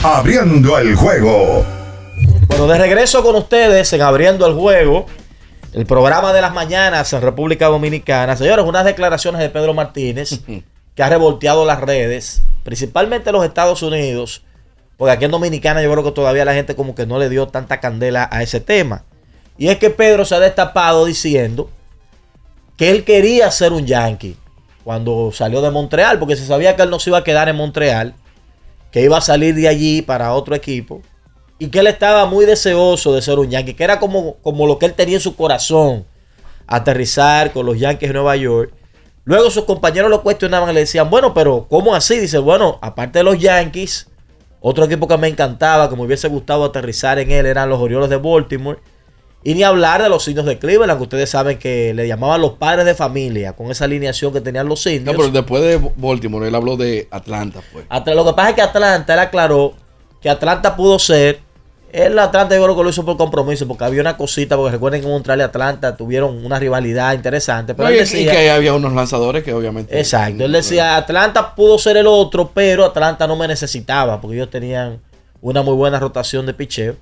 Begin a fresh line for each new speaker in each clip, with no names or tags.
Abriendo el juego.
Bueno, de regreso con ustedes en Abriendo el Juego, el programa de las mañanas en República Dominicana. Señores, unas declaraciones de Pedro Martínez que ha revolteado las redes, principalmente en los Estados Unidos, porque aquí en Dominicana yo creo que todavía la gente como que no le dio tanta candela a ese tema. Y es que Pedro se ha destapado diciendo que él quería ser un Yankee cuando salió de Montreal, porque se sabía que él no se iba a quedar en Montreal, que iba a salir de allí para otro equipo, y que él estaba muy deseoso de ser un Yankee, que era como lo que él tenía en su corazón, aterrizar con los Yankees de Nueva York. Luego sus compañeros lo cuestionaban y le decían, bueno, pero ¿cómo así? Dice, bueno, aparte de los Yankees, otro equipo que me encantaba, que me hubiese gustado aterrizar en él, eran los Orioles de Baltimore. Y ni hablar de los Indios de Cleveland, que ustedes saben que le llamaban los padres de familia, con esa alineación que tenían los Indios.
No, pero después de Baltimore, él habló de Atlanta, pues.
Lo que pasa es que Atlanta, él aclaró que Atlanta pudo ser. Atlanta yo creo que lo hizo por compromiso, porque había una cosita, porque recuerden que Montreal y Atlanta tuvieron una rivalidad interesante. Pero
no,
él decía,
y que había unos lanzadores que obviamente...
Exacto, él decía, Atlanta pudo ser el otro, pero Atlanta no me necesitaba, porque ellos tenían una muy buena rotación de picheo.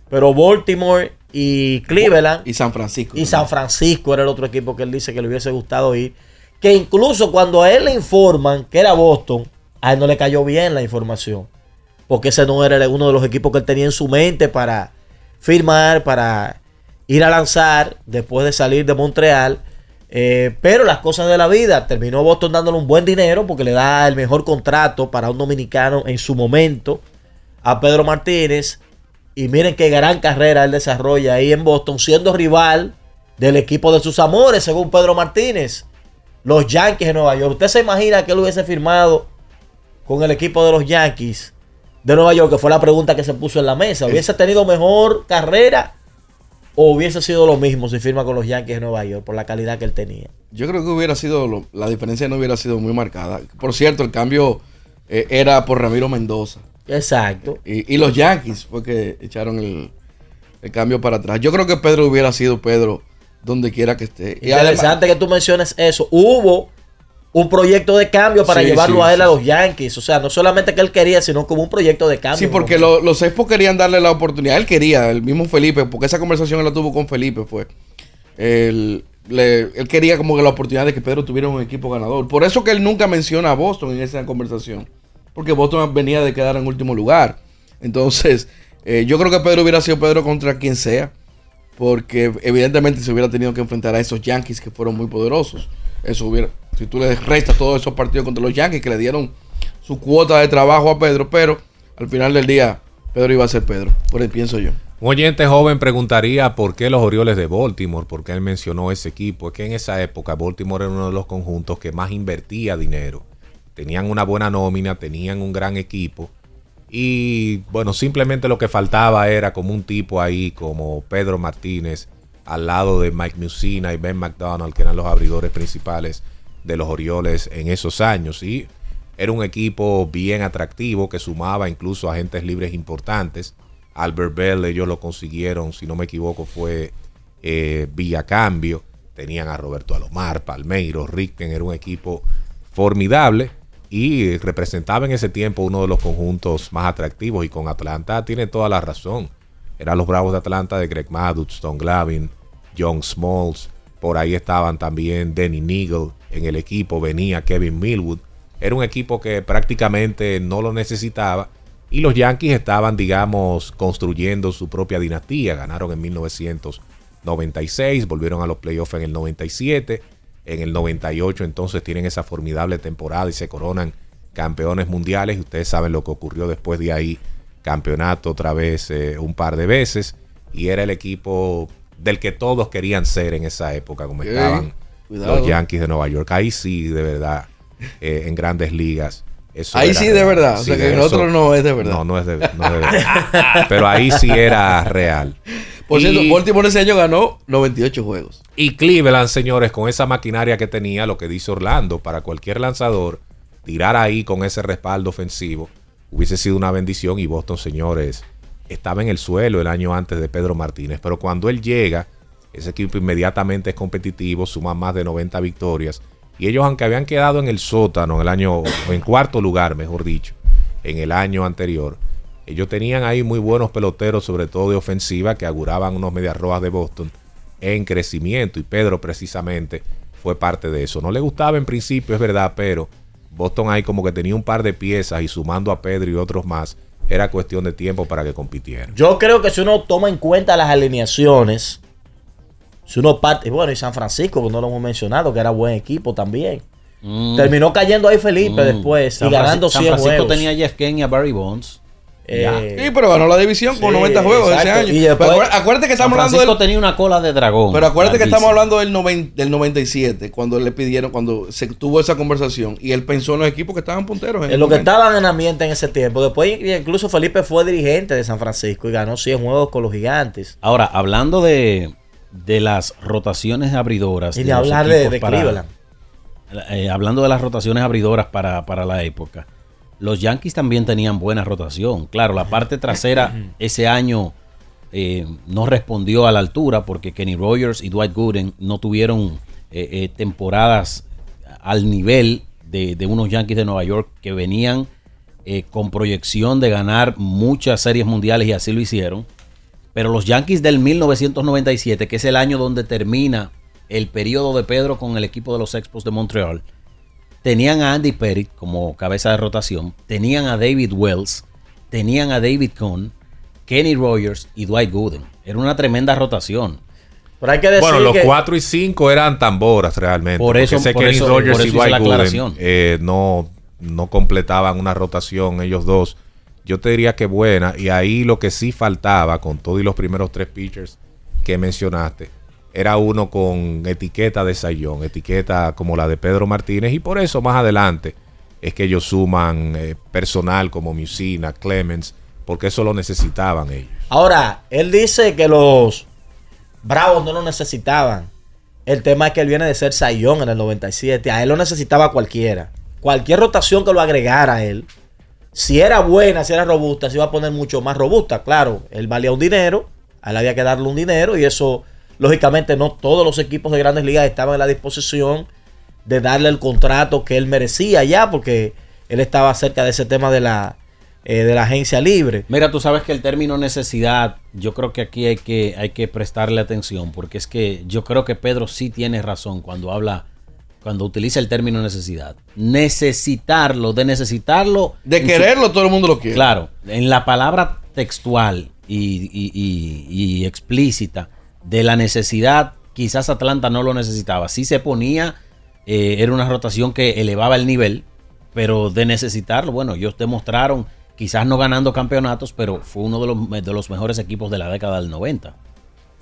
Pero Baltimore y Cleveland
y San Francisco.
Y San Francisco era el otro equipo que él dice que le hubiese gustado ir. Que incluso cuando a él le informan que era Boston, a él no le cayó bien la información. Porque ese no era uno de los equipos que él tenía en su mente para firmar, para ir a lanzar después de salir de Montreal. Pero las cosas de la vida, terminó Boston dándole un buen dinero porque le da el mejor contrato para un dominicano en su momento a Pedro Martínez. Y miren qué gran carrera él desarrolla ahí en Boston, siendo rival del equipo de sus amores, según Pedro Martínez, los Yankees de Nueva York. ¿Usted se imagina que él hubiese firmado con el equipo de los Yankees de Nueva York? Que fue la pregunta que se puso en la mesa. ¿Hubiese tenido mejor carrera o hubiese sido lo mismo si firma con los Yankees de Nueva York por la calidad que él tenía?
Yo creo que hubiera sido, la diferencia no hubiera sido muy marcada. Por cierto, el cambio era por Ramiro Mendoza.
Exacto.
Y los Yankees fue que echaron el cambio para atrás. Yo creo que Pedro hubiera sido Pedro donde quiera que esté.
Interesante que tú menciones eso. Hubo un proyecto de cambio para llevarlo a él a los Yankees. O sea, no solamente que él quería, sino como un proyecto de cambio.
Sí, porque los Expos querían darle la oportunidad. Él quería, el mismo Felipe, porque esa conversación él la tuvo con Felipe, fue. Él quería como que la oportunidad de que Pedro tuviera un equipo ganador. Por eso que él nunca menciona a Boston en esa conversación. Porque Boston venía de quedar en último lugar. Entonces, yo creo que Pedro hubiera sido Pedro contra quien sea. Porque evidentemente se hubiera tenido que enfrentar a esos Yankees que fueron muy poderosos. Si tú le restas todos esos partidos contra los Yankees que le dieron su cuota de trabajo a Pedro. Pero al final del día, Pedro iba a ser Pedro. Por eso pienso yo.
Un oyente joven preguntaría por qué los Orioles de Baltimore, por qué él mencionó ese equipo. Es que en esa época Baltimore era uno de los conjuntos que más invertía dinero. Tenían una buena nómina, tenían un gran equipo. Y bueno, simplemente lo que faltaba era como un tipo ahí como Pedro Martínez al lado de Mike Mussina y Ben McDonald, que eran los abridores principales de los Orioles en esos años. Y era un equipo bien atractivo que sumaba incluso agentes libres importantes. Albert Bell, ellos lo consiguieron, si no me equivoco, fue vía cambio. Tenían a Roberto Alomar, Palmeiro, Ricken, era un equipo formidable. Y representaba en ese tiempo uno de los conjuntos más atractivos. Y con Atlanta tiene toda la razón. Eran los Bravos de Atlanta de Greg Maddux, Tom Glavine, John Smalls. Por ahí estaban también Denny Neagle. En el equipo venía Kevin Millwood. Era un equipo que prácticamente no lo necesitaba. Y los Yankees estaban, digamos, construyendo su propia dinastía. Ganaron en 1996. Volvieron a los playoffs en el 97. En el 98 entonces tienen esa formidable temporada y se coronan campeones mundiales. Y ustedes saben lo que ocurrió después de ahí. Campeonato otra vez un par de veces. Y era el equipo del que todos querían ser en esa época, como estaban los Yankees de Nueva York. Ahí sí, de verdad, en grandes ligas. Eso
ahí sí, real. De verdad. Sí, o sea que en otro no es de verdad.
No es de verdad. Pero ahí sí era real.
Por cierto, Baltimore ese año ganó 98 juegos.
Y Cleveland, señores, con esa maquinaria que tenía, lo que dice Orlando, para cualquier lanzador, tirar ahí con ese respaldo ofensivo, hubiese sido una bendición. Y Boston, señores, estaba en el suelo el año antes de Pedro Martínez. Pero cuando él llega, ese equipo inmediatamente es competitivo, suma más de 90 victorias. Y ellos, aunque habían quedado en el sótano, en cuarto lugar, mejor dicho, en el año anterior, Ellos tenían ahí muy buenos peloteros, sobre todo de ofensiva, que auguraban unos Medias Rojas de Boston en crecimiento, y Pedro precisamente fue parte de eso. No le gustaba en principio, es verdad, pero Boston ahí como que tenía un par de piezas, y sumando a Pedro y otros más, era cuestión de tiempo para que compitieran.
Yo creo que si uno toma en cuenta las alineaciones, si uno parte, bueno, y San Francisco, que no lo hemos mencionado, que era buen equipo también. Terminó cayendo ahí Felipe después y ganando 100 juegos. San Francisco
tenía a Jeff Kane y a Barry Bonds.
Sí, pero ganó la división con 90 juegos ese año.
Y después,
pero acuérdate que estamos hablando
del... tenía una cola de dragón.
Pero acuérdate que estamos hablando del 97, cuando le pidieron, cuando se tuvo esa conversación, y él pensó en los equipos que estaban punteros.
En lo que estaban en ambiente en ese tiempo. Después incluso Felipe fue dirigente de San Francisco y ganó 100 juegos con los Gigantes.
Ahora, hablando de las rotaciones abridoras.
Y de hablar de Cleveland.
Hablando de las rotaciones abridoras para la época. Los Yankees también tenían buena rotación. Claro, la parte trasera ese año no respondió a la altura porque Kenny Rogers y Dwight Gooden no tuvieron temporadas al nivel de unos Yankees de Nueva York que venían con proyección de ganar muchas series mundiales, y así lo hicieron. Pero los Yankees del 1997, que es el año donde termina el periodo de Pedro con el equipo de los Expos de Montreal, tenían a Andy Pettitte como cabeza de rotación, tenían a David Wells, tenían a David Cohn, Kenny Rogers y Dwight Gooden. Era una tremenda rotación.
Pero hay que decir
los 4 y 5 eran tamboras realmente.
Por eso,
Kenny Rogers y Dwight Gooden no completaban una rotación ellos dos. Yo te diría que buena, y ahí lo que sí faltaba con todos los primeros 3 pitchers que mencionaste era uno con etiqueta de sayón, etiqueta como la de Pedro Martínez, y por eso más adelante es que ellos suman personal como Mussina, Clemens, porque eso lo necesitaban ellos.
Ahora, él dice que los Bravos no lo necesitaban. El tema es que él viene de ser sayón en el 97. A él lo necesitaba cualquiera. Cualquier rotación que lo agregara a él, si era buena, si era robusta, se iba a poner mucho más robusta. Claro, él valía un dinero, a él había que darle un dinero, y eso, lógicamente, no todos los equipos de Grandes Ligas estaban en la disposición de darle el contrato que él merecía ya, porque él estaba cerca de ese tema de la agencia libre.
Mira, tú sabes que el término necesidad, yo creo que aquí hay que prestarle atención, porque es que yo creo que Pedro sí tiene razón cuando utiliza el término necesidad. Necesitarlo. De quererlo, todo el mundo lo quiere. Claro, en la palabra textual y explícita de la necesidad, quizás Atlanta no lo necesitaba. Sí se ponía, era una rotación que elevaba el nivel, pero de necesitarlo, bueno, ellos demostraron, quizás no ganando campeonatos, pero fue uno de los mejores equipos de la década del 90.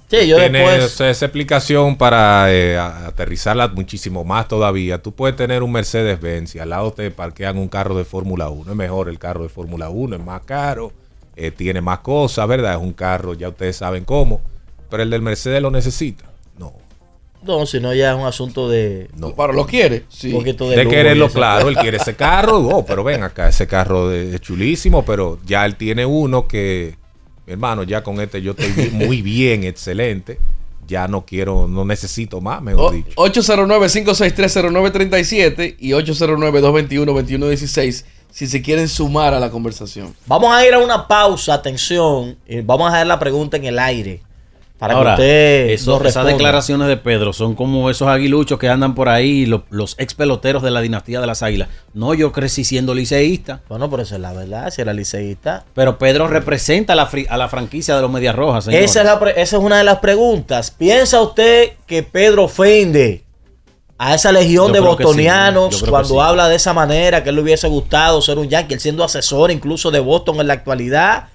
Sí, yo después...
esa explicación para aterrizarla muchísimo más todavía. Tú puedes tener un Mercedes-Benz y al lado te parquean un carro de Fórmula 1. Es mejor el carro de Fórmula 1, es más caro, tiene más cosas, ¿verdad? Es un carro, ya ustedes saben cómo. Pero el del Mercedes lo necesita.
No, si no ya es un asunto de...
No, pero lo quiere. Sí.
De quererlo, claro. Él quiere ese carro. Pero ven acá, ese carro es chulísimo, pero ya él tiene uno que... Mi hermano, ya con este yo estoy muy bien, excelente. Ya no necesito más, mejor dicho.
809-5630937 y 809-221-2116 si se quieren sumar a la conversación.
Vamos a ir a una pausa, atención, y vamos a dejar la pregunta en el aire. Para
ahora,
que usted
esas declaraciones de Pedro son como esos aguiluchos que andan por ahí, los ex peloteros de la dinastía de las Águilas. No, yo crecí siendo liceísta.
Bueno, pero esa es la verdad, si era liceísta.
Pero Pedro representa a la franquicia de los Medias Rojas, señores.
Esa es una de las preguntas. ¿Piensa usted que Pedro ofende a esa legión de bostonianos cuando habla de esa manera, que él le hubiese gustado ser un Yankee, él siendo asesor incluso de Boston en la actualidad?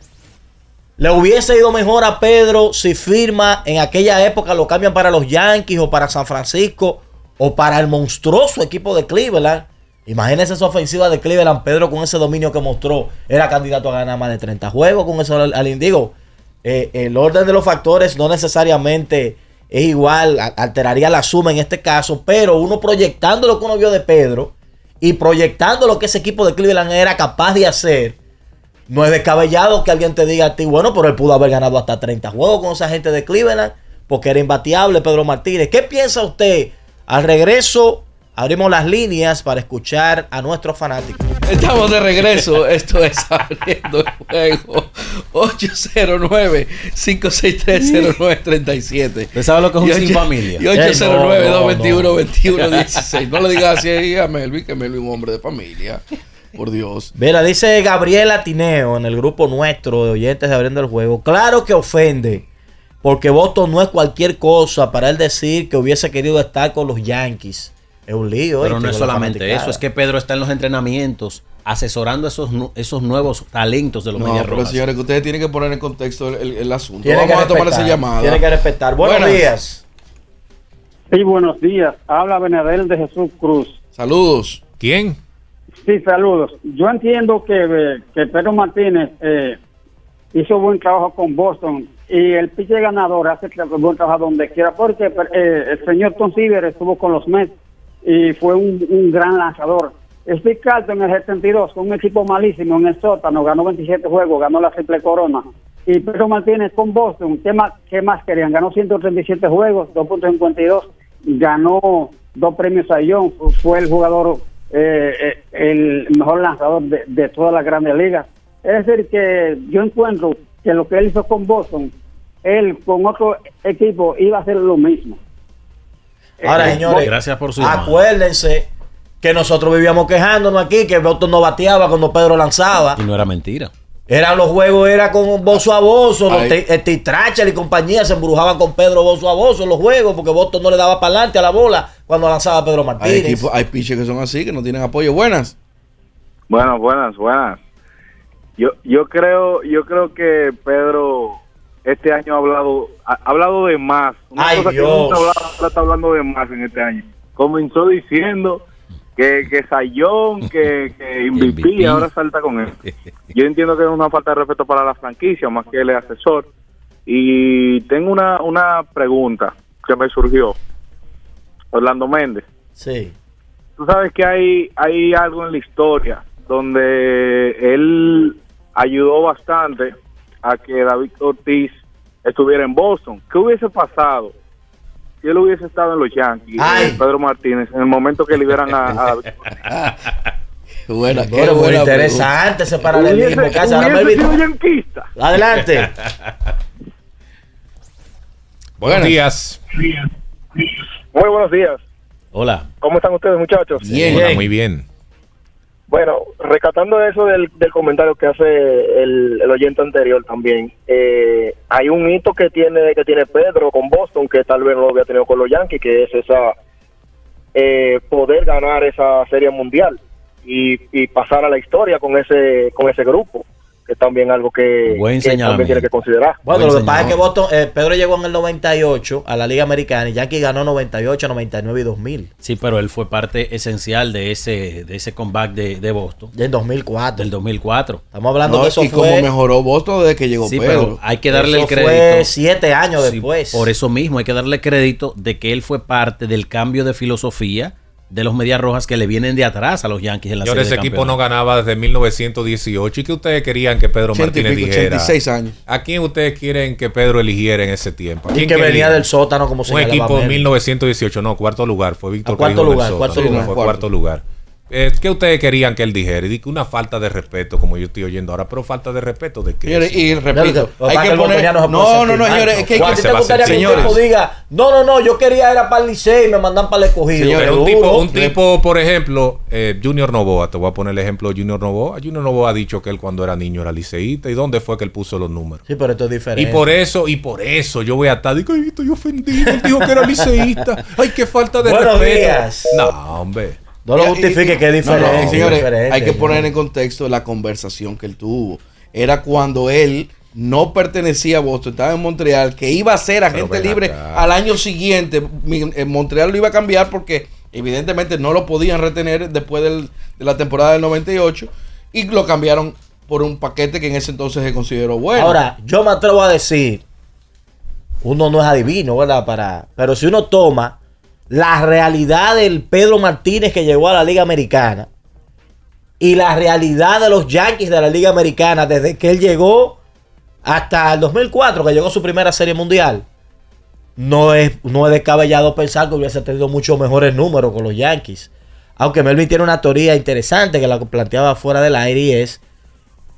¿Le hubiese ido mejor a Pedro si firma en aquella época, lo cambian para los Yankees o para San Francisco o para el monstruoso equipo de Cleveland? Imagínense esa ofensiva de Cleveland. Pedro, con ese dominio que mostró, era candidato a ganar más de 30 juegos con eso al indigo. El orden de los factores no necesariamente es igual, alteraría la suma en este caso, pero uno proyectando lo que uno vio de Pedro y proyectando lo que ese equipo de Cleveland era capaz de hacer, no es descabellado que alguien te diga a ti, bueno, pero él pudo haber ganado hasta 30 juegos con esa gente de Cleveland porque era imbatiable Pedro Martínez. ¿Qué piensa usted? Al regreso abrimos las líneas para escuchar a nuestros fanáticos.
Estamos de regreso. Esto es Abriendo el Juego. 809-5630937.
¿Usted sabe lo que es un sin familia?
Y 809-221-2116. No le digas así a Melvin, que Melvin es un hombre de familia. Por Dios.
Mira, dice Gabriela Tineo en el grupo nuestro de oyentes de Abriendo el Juego. Claro que ofende, porque Boston no es cualquier cosa para él decir que hubiese querido estar con los Yankees. Es un lío.
Pero no es
con la
solamente
fanaticada.
eso, es que Pedro está en los entrenamientos asesorando esos nuevos talentos de los Medias
pero
Rojas.
señores, que ustedes tienen que poner en contexto el asunto.
Tiene
Vamos
que
a tomar
respetar,
esa llamada.
Tiene que respetar. Buenos
Buenas.
días.
Sí, buenos días. Habla Benedel de Jesús Cruz.
Saludos.
¿Quién?
Sí, saludos. Yo entiendo que Pedro Martínez hizo buen trabajo con Boston y el pitcher ganador hace buen trabajo donde quiera, porque el señor Tom Seaver estuvo con los Mets y fue un gran lanzador. Steve Carlton en el 72, con un equipo malísimo en el sótano, ganó 27 juegos, ganó la triple corona. Y Pedro Martínez con Boston, ¿qué más querían? Ganó 137 juegos, 2.52, ganó 2 premios a Young, fue el jugador, el mejor lanzador de todas las grandes ligas. Es decir, que yo encuentro que lo que él hizo con Boston, él con otro equipo iba a hacer lo mismo.
Ahora, señores,
gracias por su llamada.
acuérdense que nosotros vivíamos quejándonos aquí que Boston no bateaba cuando Pedro lanzaba.
Y no era mentira.
Eran los juegos, era con bozo a bozo.
Ay.
Titracher y compañía se embrujaban con Pedro bozo a bozo en los juegos porque Boston no le daba para adelante a la bola cuando lanzaba Pedro Martínez.
Hay pitchers que son así, que no tienen apoyo. Buenas.
Buenas. Yo creo que Pedro este año ha hablado de más.
Ay,
cosa
Dios.
que nunca ahora está hablando de más en este año. Comenzó diciendo que Sayón, que MVP,
MVP.
ahora salta con él. Yo entiendo que es una falta de respeto para la franquicia, más que él es asesor. Y tengo una pregunta que me surgió. Orlando Méndez,
Sí.
tú sabes que hay algo en la historia donde él ayudó bastante a que David Ortiz estuviera en Boston. ¿Qué hubiese pasado si él hubiese estado en los Yankees, Pedro Martínez, en el momento que liberan a David Ortiz?
Buena, qué
Bueno, muy
buena
interesante ese paralelismo.
¿Hubiese
Casa. Ahora,
sido
Melvin,
yanquista?
adelante.
Buenos
Buenas.
días.
Muy buenos días.
Hola.
¿Cómo están ustedes, muchachos?
Bien.
Hola, muy bien.
Bueno, rescatando eso del comentario que hace el oyente anterior también, hay un hito que tiene Pedro con Boston que tal vez no lo había tenido con los Yankees, que es esa poder ganar esa serie mundial y pasar a la historia con ese grupo, que es también algo que
Buen
también
señalamiento.
tiene que considerar.
Bueno,
Buen
lo que pasa es que
señor.
Boston, Pedro llegó en el 98 a la Liga Americana y Yankee ganó 98, 99 y 2000.
Sí, pero él fue parte esencial de ese comeback de Boston,
Y en 2004.
del 2004.
Estamos hablando
No,
que eso
y
fue...
cómo mejoró Boston desde que llegó
Sí,
Pedro.
pero hay que darle
eso
el crédito.
fue 7 años
Sí,
después.
Por eso mismo hay que darle crédito de que él fue parte del cambio de filosofía de los Medias Rojas que le vienen de atrás a los Yankees en la
Señores,
serie
ese
de
equipo no
campeones.
ganaba desde 1918. ¿Y qué ustedes querían que Pedro
80 y
Martínez
pico,
dijera?
86 años.
¿A quién ustedes quieren que Pedro eligiera en ese tiempo? ¿A
Y
quién
que venía
querían?
del sótano como
Un
señalaba
equipo
Melvin.
1918, no, cuarto lugar. Fue Víctor
A cuarto
Callejón del
lugar,
Sótano.
cuarto
Sí,
lugar.
fue
Cuarto.
cuarto lugar. ¿Qué ustedes querían que él dijera? Y di que una falta de respeto, como yo estoy oyendo ahora, pero falta de respeto de qué.
Señores, y repito,
Lo que
hay
pasa es
que
el
poner...
bostoniano se puede
No,
sentir mal.
señores, es que hay
¿Cuál
que...
te gustaría que un
Señores.
tipo diga, no, yo quería era para el Licey y me mandan para el escogido?
Señores,
Qué
Pero
duro.
un tipo, por ejemplo, Junior Novoa, te voy a poner el ejemplo de Junior Novoa. Junior Novoa ha dicho que él cuando era niño era liceísta. ¿Y dónde fue que él puso los números?
Sí, pero esto es diferente.
Y por eso yo voy a estar, digo, ay, estoy ofendido, él dijo que era liceísta. Ay, qué falta de
Buenos
respeto.
días.
No, hombre.
No lo justifique que es diferente.
No, señores,
diferente,
hay que poner
señor.
en contexto la conversación que él tuvo. Era cuando él no pertenecía a Boston, estaba en Montreal, que iba a ser agente
ven
libre
acá.
al año siguiente. En Montreal lo iba a cambiar porque evidentemente no lo podían retener después de la temporada del 98 y lo cambiaron por un paquete que en ese entonces se consideró bueno.
Ahora, yo me atrevo a decir, uno no es adivino, ¿verdad? Pero si uno toma la realidad del Pedro Martínez que llegó a la Liga Americana y la realidad de los Yankees de la Liga Americana desde que él llegó hasta el 2004, que llegó a su primera serie mundial, no es descabellado pensar que hubiese tenido muchos mejores números con los Yankees. Aunque Melvin tiene una teoría interesante que la planteaba fuera del aire, y es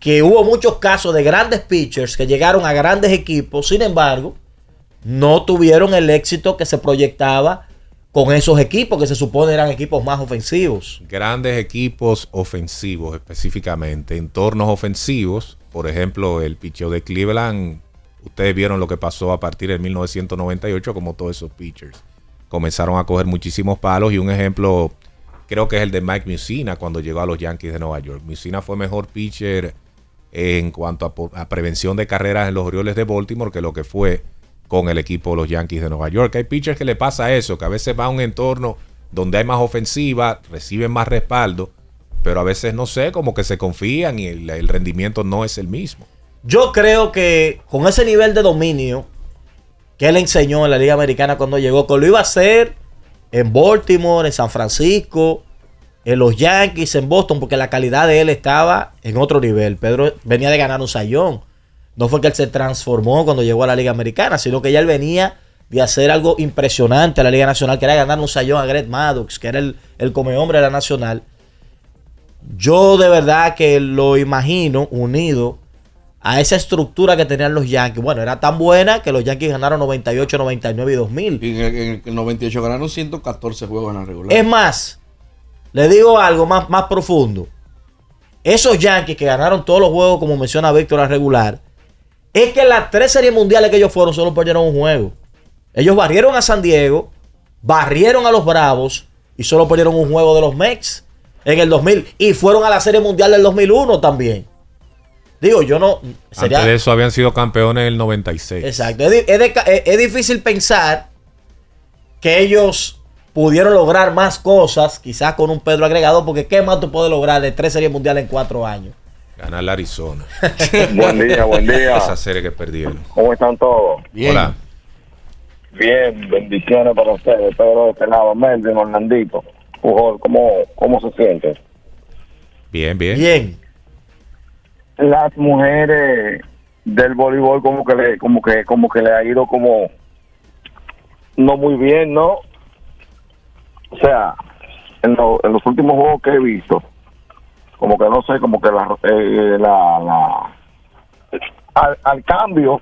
que hubo muchos casos de grandes pitchers que llegaron a grandes equipos, sin embargo, no tuvieron el éxito que se proyectaba con esos equipos que se supone eran equipos más ofensivos.
Grandes equipos ofensivos específicamente, entornos ofensivos. Por ejemplo, el picheo de Cleveland, ustedes vieron lo que pasó a partir de 1998, como todos esos pitchers comenzaron a coger muchísimos palos, y un ejemplo creo que es el de Mike Mussina cuando llegó a los Yankees de Nueva York. Mussina fue mejor pitcher en cuanto a prevención de carreras en los Orioles de Baltimore que lo que fue con el equipo de los Yankees de Nueva York. Hay pitchers que le pasa eso, que a veces va a un entorno donde hay más ofensiva, reciben más respaldo, pero a veces, no sé, como que se confían y el rendimiento no es el mismo.
Yo creo que con ese nivel de dominio que él enseñó en la Liga Americana cuando llegó, que lo iba a hacer en Baltimore, en San Francisco, en los Yankees, en Boston, porque la calidad de él estaba en otro nivel. Pedro venía de ganar un sayón. No fue que él se transformó cuando llegó a la Liga Americana, sino que ya él venía de hacer algo impresionante a la Liga Nacional, que era ganar un sayón a Greg Maddux, que era el comehombre de la Nacional. Yo de verdad que lo imagino unido a esa estructura que tenían los Yankees. Bueno, era tan buena que los Yankees ganaron 98, 99 y 2000.
Y en el 98 ganaron 114 juegos en la regular.
Es más, le digo algo más profundo. Esos Yankees que ganaron todos los juegos, como menciona Víctor, a regular, es que las 3 series mundiales que ellos fueron solo perdieron un juego. Ellos barrieron a San Diego, barrieron a los Bravos y solo perdieron un juego de los Mets en el 2000. Y fueron a la Serie Mundial del 2001 también. Digo, yo no...
Antes de eso habían sido campeones en el 96.
Exacto. Es difícil pensar que ellos pudieron lograr más cosas, quizás con un Pedro agregado, porque ¿qué más tú puedes lograr de 3 series mundiales en 4 años?
Ganar la Arizona.
Buen día.
Esa serie que perdieron.
¿Cómo están todos?
Bien.
Hola.
Bien, bendiciones para ustedes. Pedro de este lado, Melvin, Orlandito. Pujol, ¿cómo se siente?
Bien, bien.
Bien.
Las mujeres del voleibol como que le ha ido como no muy bien, ¿no? O sea, en los últimos juegos que he visto, como que no sé, como que al cambio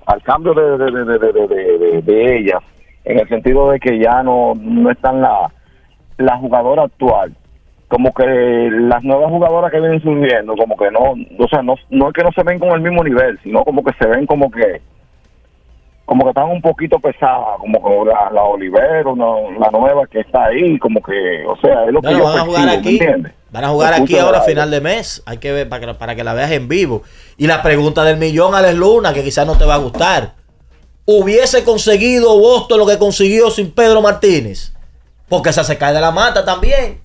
de ella, en el sentido de que ya no están la jugadora actual, como que las nuevas jugadoras que vienen surgiendo, como que no es que no se ven con el mismo nivel, sino como que se ven como que están un poquito pesadas, como que la Olivero, la nueva que está ahí, como que, o sea, es lo que yo
van a jugar
percibo,
aquí.
¿me entiendes?
Van a jugar aquí ahora a final de mes. Hay que ver para que la veas en vivo. Y la pregunta del millón, Alex Luna, que quizás no te va a gustar. ¿Hubiese conseguido Boston lo que consiguió sin Pedro Martínez? Porque esa se cae de la mata también.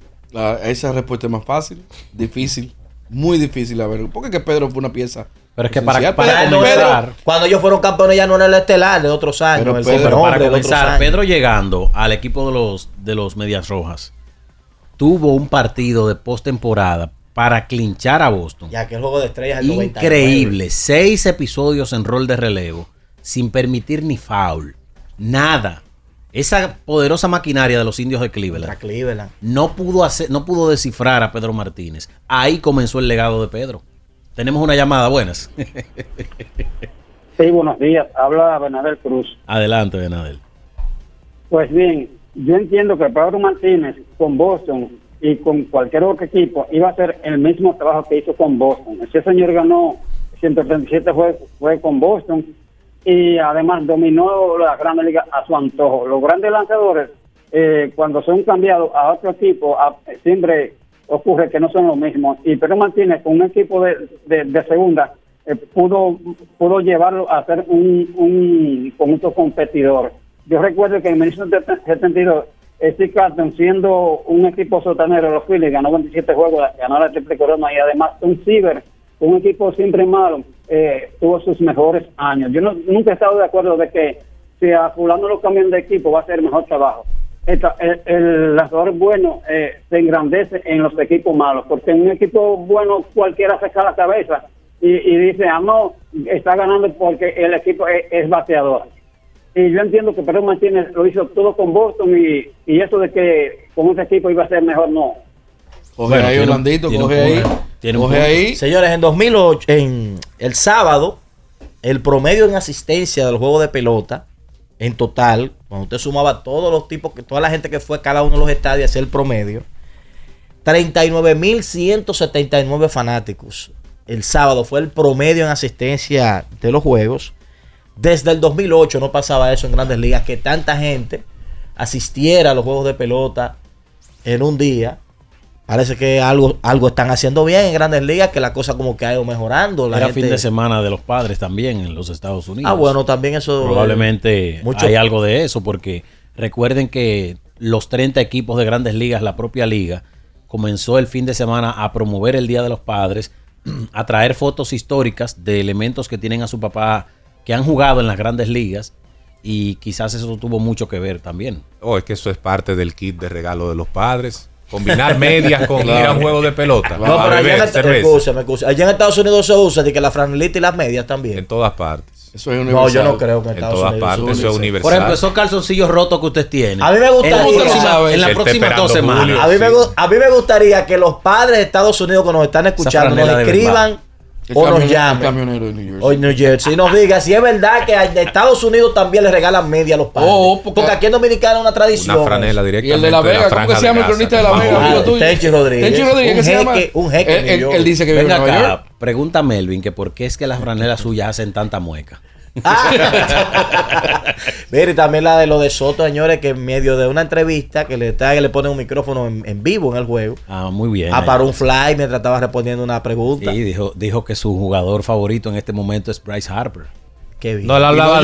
Esa respuesta es más fácil, difícil, muy difícil a ver. Porque que Pedro fue una pieza.
Pero es que
esencial.
para
Pedro,
comenzar,
cuando ellos fueron campeones ya no era el estelar de otros años.
Pero
el
Pedro,
superhombre
para
de otros
comenzar,
años.
Pedro llegando al equipo de los Medias Rojas tuvo un partido de postemporada para clinchar a Boston.
Ya que el juego de estrellas del
Increíble. 6 episodios en rol de relevo sin permitir ni foul. Nada. Esa poderosa maquinaria de los indios de Cleveland
Cleveland.
no pudo descifrar a Pedro Martínez. Ahí comenzó el legado de Pedro. Tenemos una llamada, buenas.
Sí, buenos días. Habla Bernabel Cruz.
Adelante, Benadel.
Pues bien, yo entiendo que Pedro Martínez con Boston y con cualquier otro equipo iba a hacer el mismo trabajo que hizo con Boston. Ese señor ganó 137 juegos con Boston y además dominó la Gran Liga a su antojo. Los grandes lanzadores, cuando son cambiados a otro equipo, siempre ocurre que no son los mismos. Y Pedro Martínez, con un equipo de segunda, pudo llevarlo a ser un conjunto competidor. Yo recuerdo que en 1972, Steve Carlton, siendo un equipo sotanero de los Phillies, ganó 27 juegos, ganó la triple corona, y además Tom Seaver, un equipo siempre malo, tuvo sus mejores años. Yo nunca he estado de acuerdo de que si a fulano lo cambian de equipo va a ser mejor trabajo. El lanzador bueno se engrandece en los equipos malos, porque en un equipo bueno cualquiera saca la cabeza y dice, no, está ganando porque el equipo es bateador. Y yo entiendo que Pedro Martínez lo hizo todo con Boston y eso de que con ese equipo iba a ser mejor, no.
Coge ahí, Orlandito, coge ahí. Coge ahí.
Señores, en 2008, en el sábado, el promedio en asistencia del juego de pelota, en total, cuando usted sumaba todos los tipos, toda la gente que fue a cada uno de los estadios, hacía el promedio, 39.179 fanáticos. El sábado fue el promedio en asistencia de los juegos. Desde el 2008 no pasaba eso en Grandes Ligas, que tanta gente asistiera a los juegos de pelota en un día. Parece que algo están haciendo bien en Grandes Ligas, que la cosa como que ha ido mejorando.
Era fin de semana de los padres también en los Estados Unidos.
Ah, bueno, también eso...
Probablemente hay algo de eso, porque recuerden que los 30 equipos de Grandes Ligas, la propia liga, comenzó el fin de semana a promover el Día de los Padres, a traer fotos históricas de elementos que tienen a su papá, que han jugado en las Grandes Ligas, y quizás eso tuvo mucho que ver también.
Es que eso es parte del kit de regalo de los padres. Combinar medias con ir a un juego de pelota.
No, pero allá en Estados Unidos se usa de que la franelita y las medias también.
En todas partes.
Eso es universal.
No, yo no creo que en
Estados Unidos. En todas partes eso es universal.
Por ejemplo, esos calzoncillos rotos que usted tiene.
A mí me gustaría
en las próximas 2 semanas.
A mí me gustaría que los padres de Estados Unidos que nos están escuchando nos escriban o nos llamen.
El camionero de New Jersey.
O New Jersey. Y nos diga si es verdad que en Estados Unidos también le regalan media a los padres. Porque aquí en Dominicana es una tradición.
Una franela directamente.
Y el de La Vega, ¿cómo que se llama el cronista de La Vega?
Tenchi Rodríguez.
Tenchi Rodríguez, ¿qué se llama?
Un jeque.
Él dice que vive en Nueva York.
Pregunta a Melvin que por qué es que las franelas suyas hacen tanta mueca.
Mire, también la de lo de Soto, señores, que en medio de una entrevista que le ponen un micrófono en vivo en el juego.
Muy bien.
Paró un fly mientras estaba respondiendo una pregunta.
Sí, dijo que su jugador favorito en este momento es Bryce Harper.
Qué bien.
No, él hablaba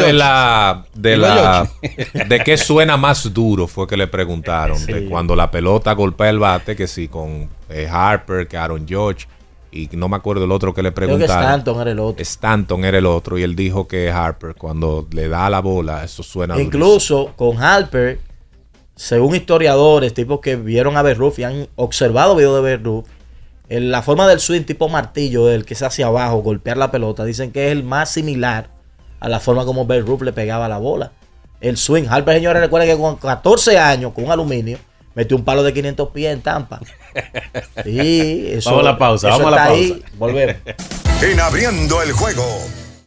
de qué suena más duro, fue que le preguntaron. Sí. De cuando la pelota golpea el bate, que sí, con Harper, que Aaron Judge. Y no me acuerdo el otro que le preguntaron.
Creo que Stanton era el otro.
Stanton era el otro. Y él dijo que Harper, cuando le da la bola, eso suena
incluso
durísimo.
Con Harper, según historiadores, tipos que vieron a Babe Ruth y han observado videos de Babe Ruth, la forma del swing tipo martillo, el que es hacia abajo, golpear la pelota, dicen que es el más similar a la forma como Babe Ruth le pegaba la bola. El swing. Harper, señores, recuerden que con 14 años, con un aluminio, metió un palo de 500 pies en Tampa. Sí, eso,
vamos a la pausa,
eso
vamos a la pausa.
Ahí. Volvemos.
En Abriendo el Juego